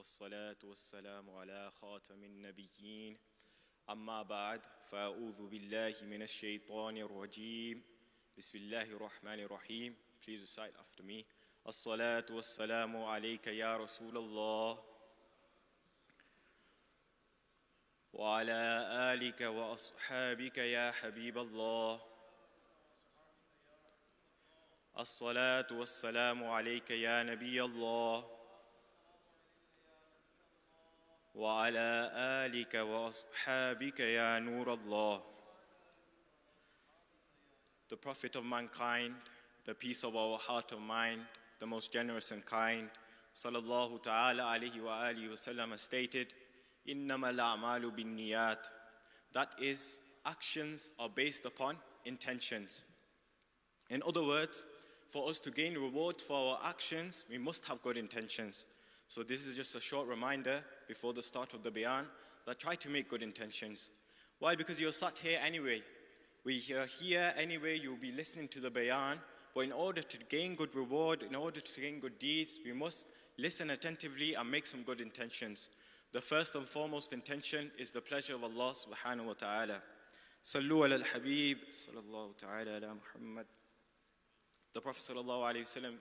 والصلاة والسلام على خاتم النبيين أما بعد فأعوذ بالله من الشيطان الرجيم بسم الله الرحمن الرحيم. Please recite after me. الصلاة والسلام عليك يا رسول الله وعلى آلك وأصحابك يا حبيب الله. الصلاة والسلام عليك يا نبي الله وعلى آلك وأصحابك يا نور الله. The Prophet of mankind, the peace of our heart and mind, the most generous and kind, sallallahu ta'ala alayhi wa alihi wa sallam, has stated, إِنَّمَا الْأَعْمَالُ بِالنِّيَّاتِ. That is, actions are based upon intentions. In other words, for us to gain reward for our actions, we must have good intentions. So this is just a short reminder before the start of the bayan that try to make good intentions. Why? Because you're sat here anyway. We are here anyway, you'll be listening to the bayan, but in order to gain good reward, in order to gain good deeds, we must listen attentively and make some good intentions. The first and foremost intention is the pleasure of Allah subhanahu wa ta'ala. Sallu ala al-habib, sallallahu ta'ala ala Muhammad. The Prophet sallallahu alayhi wa sallam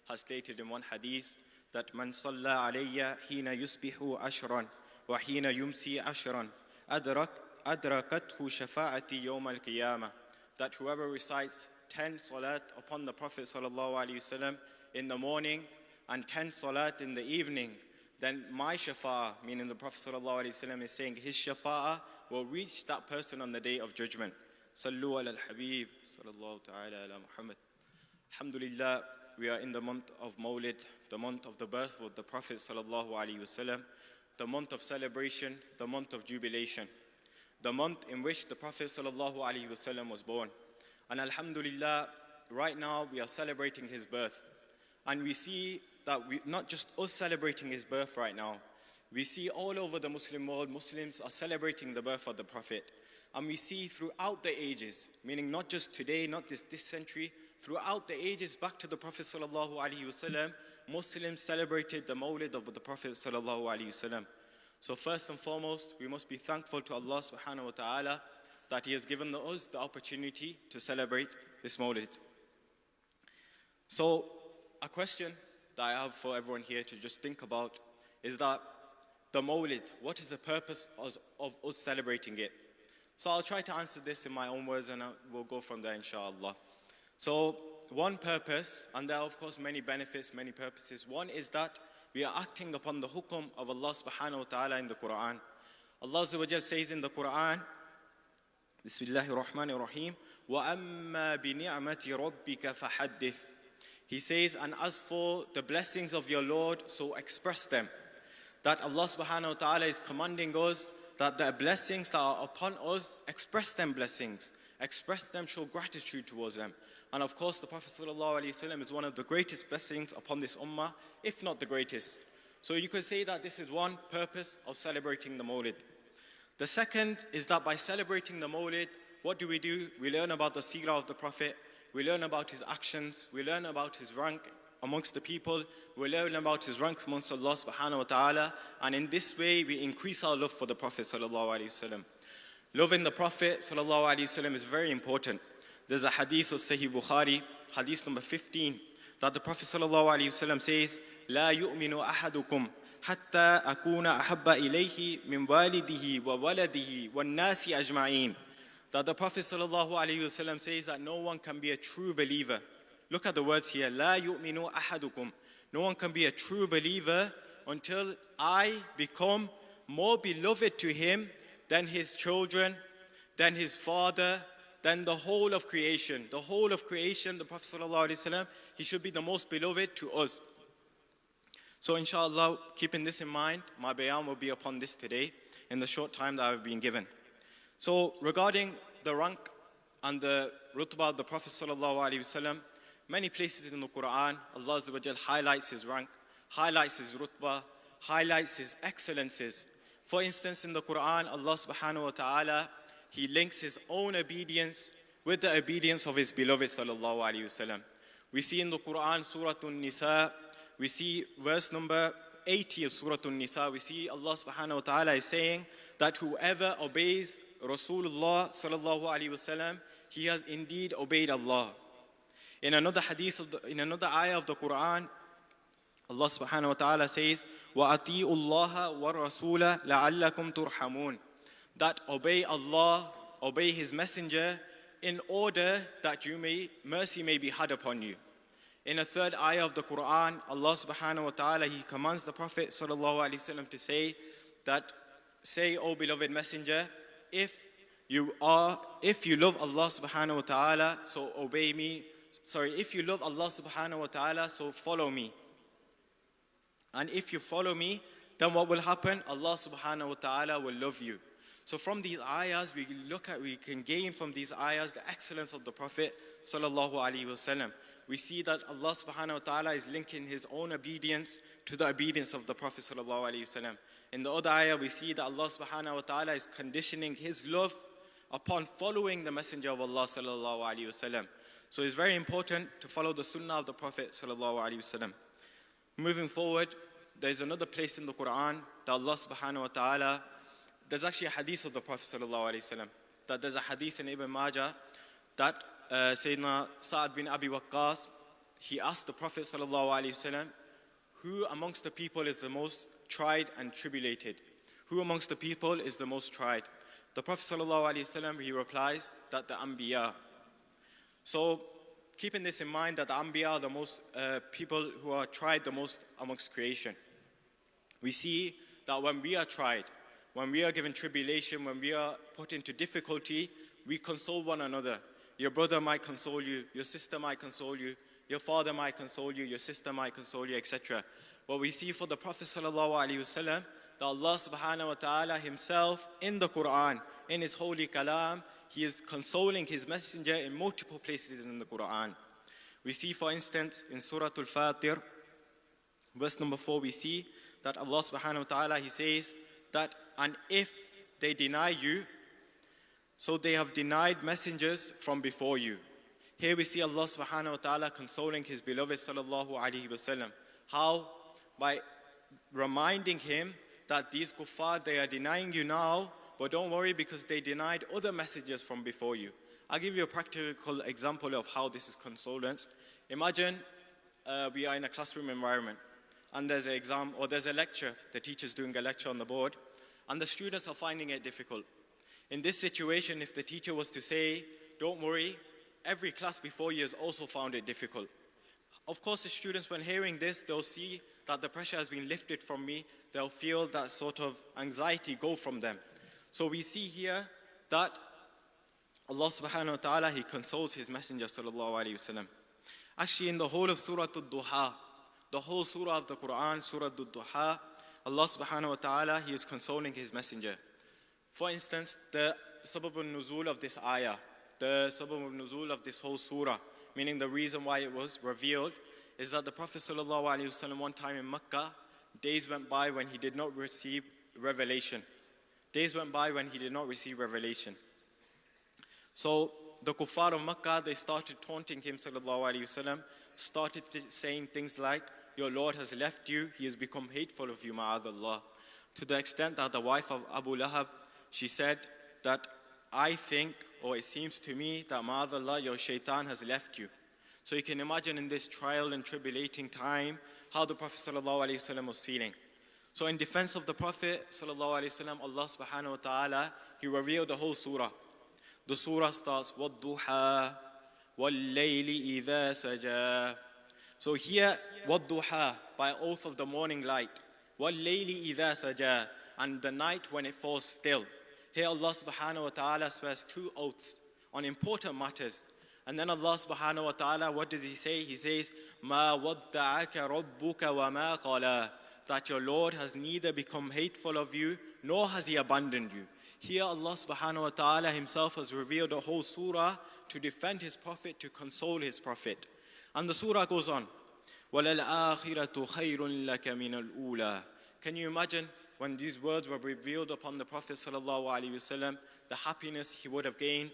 has stated in one hadith that man salla alayya hina yusbihu ashran wa hina yumsi ashran adrakathu shafa'ati yawm al-qiyamah. That whoever recites 10 salat upon the Prophet sallallahu alayhi wa sallam in the morning and 10 salat in the evening, then my shafa'ah, meaning the Prophet sallallahu alayhi wa sallam is saying his shafa'ah will reach that person on the day of judgment. Sallu ala al-habib sallallahu ta'ala ala Muhammad. Alhamdulillah, we are in the month of Mawlid, the month of the birth of the Prophet sallallahu alaihi wasallam, the month of celebration, the month of jubilation, the month in which the Prophet sallallahu alaihi wasallam was born. And alhamdulillah, right now we are celebrating his birth. And we see that not just us celebrating his birth right now, we see all over the Muslim world, Muslims are celebrating the birth of the Prophet. And we see throughout the ages, meaning not just today, not this century, throughout the ages back to the Prophet sallallahu alaihi wasallam, Muslims celebrated the Mawlid of the Prophet sallallahu alaihi wasallam. So first and foremost, we must be thankful to Allah subhanahu wa ta'ala that He has given us the opportunity to celebrate this Mawlid. So a question that I have for everyone here to just think about is that the Mawlid, what is the purpose of us celebrating it? So I'll try to answer this in my own words and we'll go from there inshallah. So one purpose, and there are of course many benefits, many purposes. One is that we are acting upon the hukum of Allah subhanahu wa ta'ala in the Quran. Allah Azza wa Jal says in the Quran, Bismillahir Rahmanir Rahim, وَأَمَّا بِنِعْمَةِ رَبِّكَ فَحَدِّثْ. He says, and as for the blessings of your Lord, so express them. That Allah subhanahu wa ta'ala is commanding us that the blessings that are upon us, express them blessings. Express them, show gratitude towards them. And of course, the Prophet ﷺ is one of the greatest blessings upon this ummah, if not the greatest. So you could say that this is one purpose of celebrating the Mawlid. The second is that by celebrating the Mawlid, what do? We learn about the seerah of the Prophet, we learn about his actions, we learn about his rank amongst the people, we learn about his rank amongst Allah subhanahu wa ta'ala, and in this way we increase our love for the Prophet ﷺ. Loving the Prophet ﷺ is very important. There's a hadith of Sahih Bukhari, hadith number 15, that the Prophet ﷺ says, لا يؤمن أحدكم حتى أكون أحب إليه من والده وولده والناس أجمعين. That the Prophet ﷺ says that no one can be a true believer. Look at the words here, لا يؤمن أحدكم. No one can be a true believer until I become more beloved to him than his children, than his father, than the whole of creation. The whole of creation, the Prophet ﷺ, he should be the most beloved to us. So inshallah, keeping this in mind, my bayan will be upon this today in the short time that I've been given. So regarding the rank and the rutbah of the Prophet ﷺ, many places in the Quran, Allah Azza wa Jal highlights his rank, highlights his rutbah, highlights his excellences. For instance, in the Quran, Allah subhanahu wa ta'ala, He links his own obedience with the obedience of his beloved sallallahu alaihi wasallam. We see in the Quran, Surah An-Nisa, we see verse number 80 of Surah An-Nisa, we see Allah subhanahu wa ta'ala is saying that whoever obeys Rasulullah sallallahu alaihi wasallam, he has indeed obeyed Allah. In another ayah of the Quran, Allah subhanahu wa ta'ala says, وَأَطِيعُوا اللَّهَ وَالرَّسُولَ لَعَلَّكُمْ تُرْحَمُونَ, that obey Allah, obey His Messenger, in order that mercy may be had upon you. In a third ayah of the Quran, Allah subhanahu wa ta'ala, He commands the Prophet sallallahu alaihi wasallam to say that, say, O beloved Messenger, if you love Allah subhanahu wa ta'ala, so obey me. If you love Allah subhanahu wa ta'ala, so follow me. And if you follow me, then what will happen? Allah subhanahu wa ta'ala will love you. So from these ayahs, we can gain from these ayahs the excellence of the Prophet sallallahu alaihi wasallam. We see that Allah subhanahu wa ta'ala is linking His own obedience to the obedience of the Prophet sallallahu alaihi wasallam. In the other ayah, we see that Allah subhanahu wa ta'ala is conditioning His love upon following the Messenger of Allah sallallahu alaihi wasallam. So it's very important to follow the sunnah of the Prophet sallallahu alaihi wasallam. Moving forward, there's another place in the Quran that Allah subhanahu wa ta'ala, there's actually a hadith of the Prophet sallallahu alaihi wasallam, that there's a hadith in Ibn Majah that Sayyidina Sa'ad bin Abi Waqqas, he asked the Prophet sallallahu alaihi wasallam, who amongst the people is the most tried and tribulated? Who amongst the people is the most tried? The Prophet sallallahu alaihi wasallam, he replies that the Anbiya. So keeping this in mind, that the Anbiya are the most people who are tried the most amongst creation. We see that when we are tried, when we are given tribulation, when we are put into difficulty, we console one another. Your brother might console you, your sister might console you, your father might console you, your sister might console you, etc. But we see for the Prophet sallallahu alaihi wasallam that Allah subhanahu wa ta'ala Himself in the Quran, in His holy kalam, He is consoling His Messenger in multiple places in the Quran. We see, for instance, in Surah Al-Fatir, verse number 4, we see that Allah subhanahu wa ta'ala, He says that, and if they deny you, so they have denied messengers from before you. Here we see Allah subhanahu wa ta'ala consoling His beloved sallallahu alaihi wasallam. How? By reminding him that these kuffar, they are denying you now, but don't worry because they denied other messengers from before you. I'll give you a practical example of how this is consolence. Imagine we are in a classroom environment and there's an exam or there's a lecture, the teacher's doing a lecture on the board, and the students are finding it difficult. In this situation, if the teacher was to say, don't worry, every class before you has also found it difficult. Of course, the students, when hearing this, they'll see that the pressure has been lifted from me. They'll feel that sort of anxiety go from them. So we see here that Allah subhanahu wa ta'ala, He consoles His Messenger sallallahu alayhi wasallam. Actually, in the whole of Surah Ad-Duha, the whole surah of the Quran, Surah Ad-Duha, Allah subhanahu wa ta'ala, He is consoling His Messenger. For instance, the sabab al-nuzul of this ayah, the sabab al-nuzul of this whole surah, meaning the reason why it was revealed, is that the Prophet sallallahu alaihi wasallam one time in Mecca, days went by when he did not receive revelation. Days went by when he did not receive revelation. So the kuffar of Mecca, they started taunting him sallallahu alaihi wasallam, started saying things like, your Lord has left you, He has become hateful of you, ma'adallah. To the extent that the wife of Abu Lahab, she said that I think, or it seems to me that ma'adallah, your shaitan has left you. So you can imagine in this trial and tribulating time, how the Prophet sallallahu alaihi wasallam was feeling. So in defense of the Prophet sallallahu alaihi wasallam, Allah subhanahu wa ta'ala, He revealed the whole surah. The surah starts, وَالضُّحَى وَاللَّيْلِ إِذَا سَجَى. So here, وَالضُّحَى, by oath of the morning light, وَاللَّيْلِ إِذَا سَجَى, and the night when it falls still. Here Allah subhanahu wa ta'ala swears two oaths on important matters. And then Allah subhanahu wa ta'ala, what does He say? He says, مَا وَدَّعَكَ رَبُّكَ وَمَا قَلَى, that your Lord has neither become hateful of you, nor has He abandoned you. Here Allah subhanahu wa ta'ala Himself has revealed a whole surah to defend His Prophet, to console His Prophet. And the surah goes on, وَلَلْآخِرَةُ خَيْرٌ لَكَ مِنَ الْأُولَى. Can you imagine when these words were revealed upon the Prophet sallallahu alaihi wasallam, the happiness he would have gained?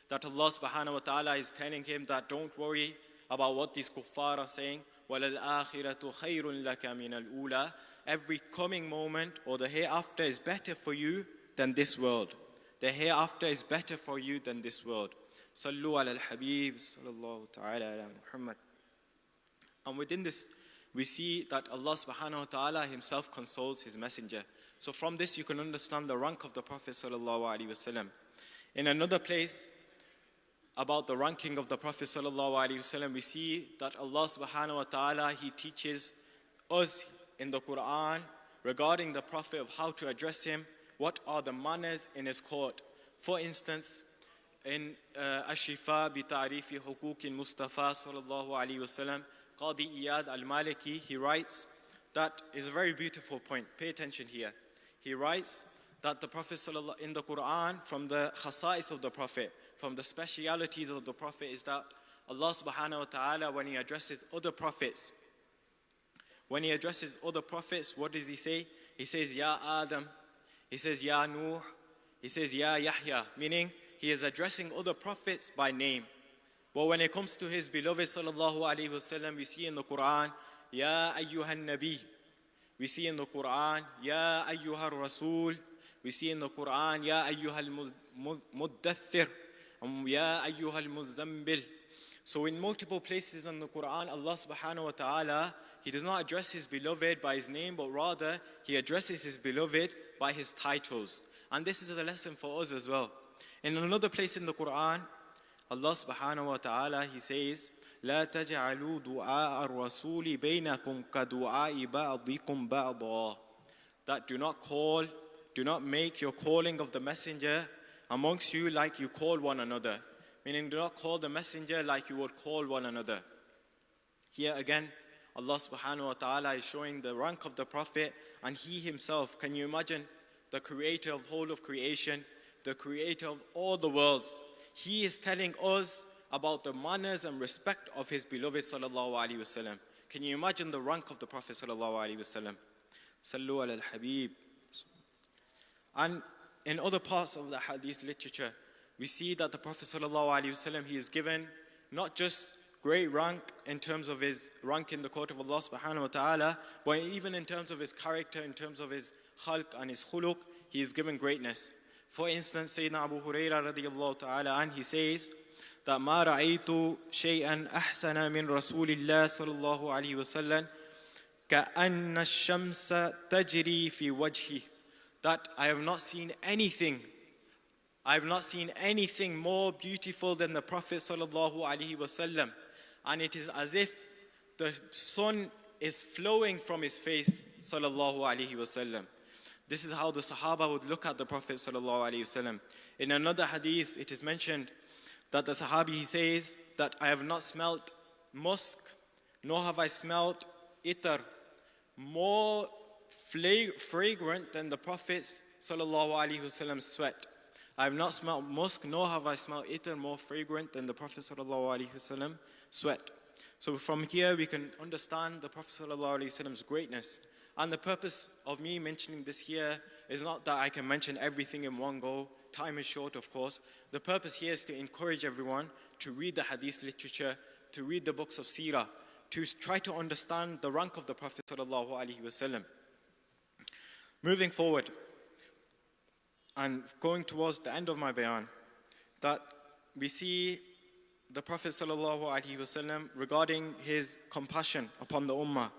That Allah subhanahu wa ta'ala is telling him that don't worry about what these kuffar are saying. وَلَلْآخِرَةُ خَيْرٌ لَكَ مِنَ الْأُولَى. every coming moment or the hereafter is better for you than this world. The hereafter is better for you than this world. Sallu ala al-Habib, sallallahu ta'ala ala Muhammad. And within this, we see that Allah subhanahu wa ta'ala himself consoles his messenger. So from this you can understand the rank of the Prophet sallallahu alaihi wasallam. In another place about the ranking of the Prophet sallallahu alaihi wasallam, we see that Allah subhanahu wa ta'ala, he teaches us in the Quran regarding the Prophet of how to address him, what are the manners in his court. For instance, in Ash-Shifa bi Ta'rifi Huquq al-Mustafa sallallahu alaihi wasallam, Qadi Iyad al-Maliki, he writes, that is a very beautiful point. Pay attention here. He writes that the Prophet in the Quran, from the khasa'is of the Prophet, from the specialities of the Prophet, is that Allah subhanahu wa ta'ala, when he addresses other prophets, what does he say? He says, Ya Adam, he says, Ya Nuh, he says, Ya Yahya, meaning he is addressing other prophets by name. But when it comes to his beloved sallallahu alaihi wasallam, we see in the Quran, Ya ayyuhan nabi. We see in the Quran, Ya ayyuhar rasul. We see in the Quran, Ya ayyuhal muddathir. Ya ayyuhal muzzambil. So in multiple places in the Quran, Allah subhanahu wa ta'ala, he does not address his beloved by his name, but rather he addresses his beloved by his titles. And this is a lesson for us as well. In another place in the Quran, Allah subhanahu wa ta'ala, he says, لا تجعلوا دعاء الرسول بينكم كدعاء بعضكم بعضا. That do not make your calling of the messenger amongst you like you call one another. Meaning, do not call the messenger like you would call one another. Here again, Allah subhanahu wa ta'ala is showing the rank of the Prophet, and he himself, can you imagine, the creator of whole of creation, the creator of all the worlds, he is telling us about the manners and respect of his beloved sallallahu alaihi wasallam. Can you imagine the rank of the Prophet sallallahu alaihi wasallam? Sallu ala al-Habib. And in other parts of the hadith literature, we see that the Prophet sallallahu alaihi wasallam, he is given not just great rank in terms of his rank in the court of Allah subhanahu wa ta'ala, but even in terms of his character, in terms of his khalq and his khuluq, he is given greatness. For instance, Sayyidina Abu Hurairah radiyallahu ta'ala and he says that ما رأيت شيئا أحسن من رسول الله صلى الله عليه وسلم كأن الشمس تجري في وجهه. That I have not seen anything more beautiful than the Prophet sallallahu alaihi wasallam, and it is as if the sun is flowing from his face sallallahu alaihi wasallam. This is how the Sahaba would look at the Prophet sallallahu alaihi wasallam. In another hadith, it is mentioned that the Sahabi, he says that I have not smelt musk, nor have I smelt itar more fragrant than the Prophet's sallallahu alaihi wasallam's sweat. I have not smelt musk, nor have I smelt itar more fragrant than the Prophet sallallahu alaihi wasallam sweat. So from here we can understand the Prophet sallallahu alaihi wasallam's greatness. And the purpose of me mentioning this here is not that I can mention everything in one go. Time is short, of course. The purpose here is to encourage everyone to read the hadith literature, to read the books of seerah, to try to understand the rank of the Prophet sallallahu alaihi wasallam. Moving forward and going towards the end of my bayan, that we see the Prophet sallallahu alaihi wasallam regarding his compassion upon the ummah.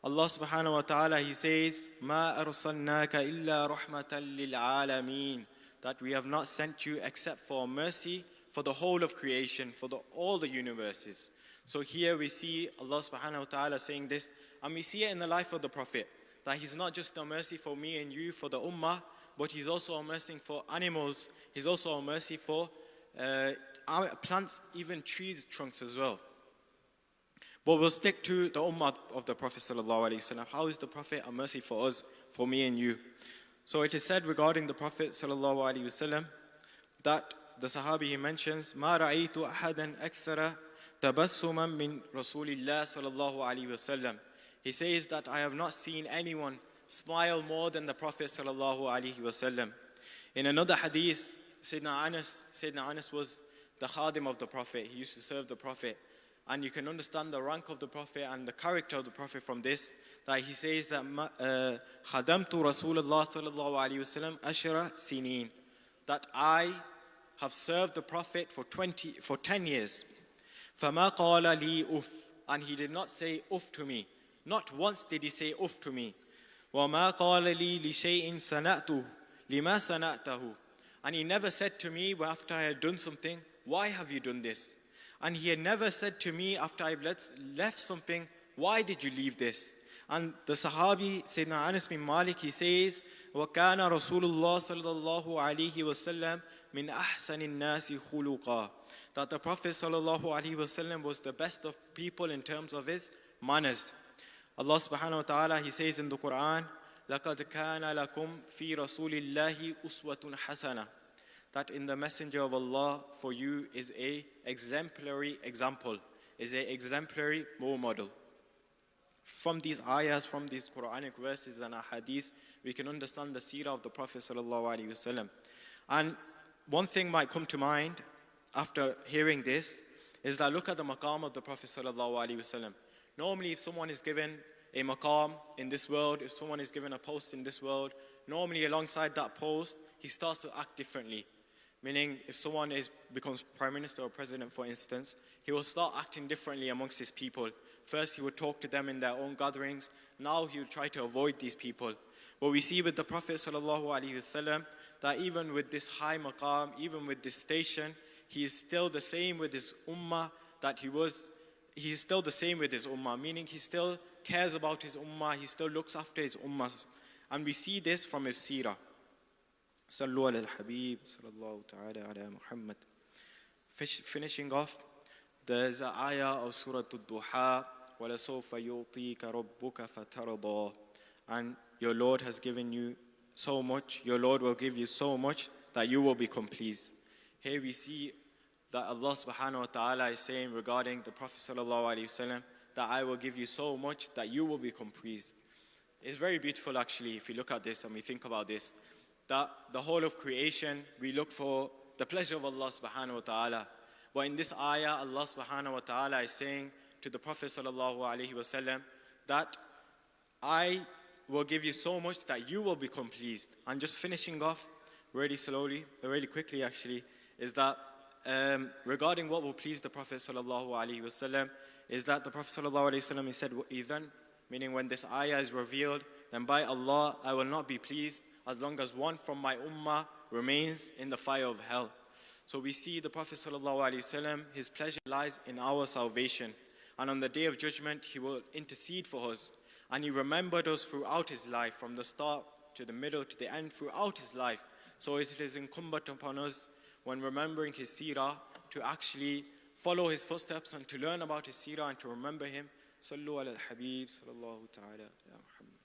Allah subhanahu wa ta'ala, he says, مَا أَرْسَلْنَاكَ إِلَّا رَحْمَةً لِلْعَالَمِينَ. That we have not sent you except for mercy for the whole of creation, for all the universes. So here we see Allah subhanahu wa ta'ala saying this, and we see it in the life of the Prophet, that he's not just a mercy for me and you, for the ummah, but he's also a mercy for animals, he's also a mercy for plants, even trees, trunks as well. But we'll stick to the ummah of the Prophet sallallahu alaihi wasallam. How is the Prophet a mercy for us, for me and you? So it is said regarding the Prophet sallallahu alaihi wasallam that the Sahabi, he mentions, ما رأيت أحدا أكثر تبسما من رسول الله صلى الله عليه وسلم. He says that I have not seen anyone smile more than the Prophet sallallahu alaihi wasallam. In another hadith, Sayyidina Anas was the khadim of the Prophet. He used to serve the Prophet. And you can understand the rank of the Prophet and the character of the Prophet from this, that he says that خَدَمْتُ رَسُولَ اللَّهِ صَلَّى اللَّهُ عَلَيْهِ وَسَلَّمْ أَشْرَ سِنِينَ, that I have served the Prophet for 10 years. فَمَا قَالَ لِي أُفْ, and he did not say uff to me. Not once did he say uff to me. وَمَا قَالَ لِي لِشَيْءٍ صَنَعْتُهُ لِمَا صَنَعْتَهُ, and he never said to me after I had done something, why have you done this? And he had never said to me after I left something, why did you leave this? And the Sahabi, Sayyidina Anas bin Malik, he says, وَكَانَ رَسُولُ اللَّهِ صَلَّى اللَّهُ عَلَيْهِ وَسَلَّمْ مِنْ أَحْسَنِ النَّاسِ خُلُقًا, that the Prophet sallallahu alaihi wasallam was the best of people in terms of his manners. Allah subhanahu wa ta'ala, he says in the Quran, لَقَدْ كَانَ لَكُمْ فِي رَسُولِ اللَّهِ أُسْوَةٌ حَسَنَةٌ, that in the Messenger of Allah for you is a exemplary example, is a exemplary role model. From these ayahs, from these Quranic verses and ahadith, we can understand the seerah of the Prophet sallallahu alaihi wasallam. And one thing might come to mind after hearing this is that look at the maqam of the Prophet sallallahu alaihi wasallam. Normally, if someone is given a maqam in this world, if someone is given a post in this world, normally alongside that post, he starts to act differently. Meaning, if someone becomes prime minister or president, for instance, he will start acting differently amongst his people. First, he would talk to them in their own gatherings. Now, he would try to avoid these people. But we see with the Prophet sallallahu alaihi wasallam that even with this high maqam, even with this station, he is still the same with his ummah that he was. He is still the same with his ummah, meaning he still cares about his ummah, he still looks after his ummah. And we see this from his seerah. Sallu ala al-Habib, sallallahu ta'ala ala Muhammad. Finishing off, there's an ayah of Surah Al-Duha, وَلَسَوْفَ يُعْطِيكَ رَبُّكَ فَتَرْضَى, and your Lord has given you so much, your Lord will give you so much that you will become pleased. Here we see that Allah subhanahu wa ta'ala is saying regarding the Prophet sallallahu alaihi wasallam that I will give you so much that you will become pleased. It's very beautiful actually if you look at this and we think about this, that the whole of creation, we look for the pleasure of Allah subhanahu wa ta'ala. But in this ayah, Allah subhanahu wa ta'ala is saying to the Prophet sallallahu alaihi wasallam that I will give you so much that you will become pleased. And just finishing off really slowly, really quickly actually, is that regarding what will please the Prophet sallallahu alaihi wasallam, is that the Prophet sallallahu alaihi wasallam, he said, "Idhan," meaning when this ayah is revealed, then by Allah I will not be pleased as long as one from my ummah remains in the fire of hell. So we see the Prophet sallallahu alaihi wasallam, his pleasure lies in our salvation, and on the day of judgment he will intercede for us, and he remembered us throughout his life, from the start to the middle to the end, throughout his life. So it is incumbent upon us when remembering his seerah to actually follow his footsteps and to learn about his seerah and to remember him. Sallu ala al-Habib sallallahu ta'ala ya Muhammad.